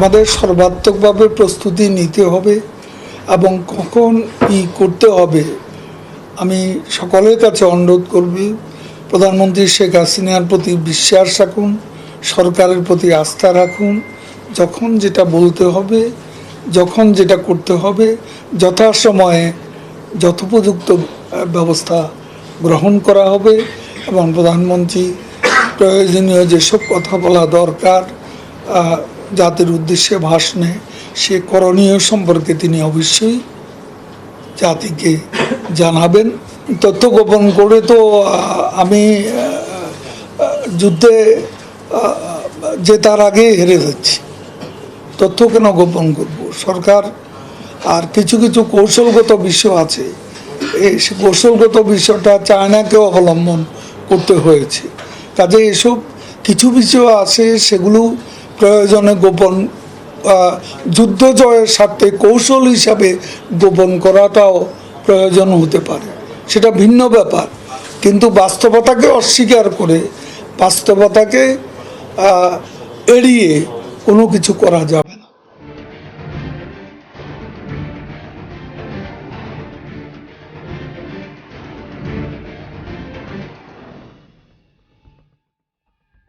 আমাদের সর্বাত্মকভাবে প্রস্তুতি নিতে হবে এবং কখন কী করতে হবে আমি সকলের কাছে অনুরোধ করব। প্রধানমন্ত্রী শেখ হাসিনার প্রতি বিশ্বাস রাখুন, সরকারের প্রতি আস্থা রাখুন। যখন যেটা বলতে হবে, যখন যেটা করতে হবে, যথাসময়ে যথোপযুক্ত ব্যবস্থা গ্রহণ করা হবে এবং প্রধানমন্ত্রী প্রয়োজনীয় যেসব কথা বলা দরকার জাতির উদ্দেশ্যে ভাষণে, সে করণীয় সম্পর্কে তিনি অবশ্যই জাতিকে জানাবেন। তথ্য গোপন করে তো আমি যুদ্ধে জেতার আগে হেরে যাচ্ছি, তথ্য কেন গোপন করব? সরকার আর কিছু কিছু কৌশলগত বিষয় আছে, এই কৌশলগত বিষয়টা চায়নাকে অবলম্বন করতে হয়েছে। কাজে এসব কিছু বিষয় আছে, সেগুলো প্রয়োজনে গোপন, যুদ্ধ জয়ের স্বার্থে কৌশল হিসাবে গোপন করাটাও প্রয়োজন হতে পারে, সেটা ভিন্ন ব্যাপার। কিন্তু বাস্তবতাকে অস্বীকার করে, বাস্তবতাকে এড়িয়ে কোনো কিছু করা যাবে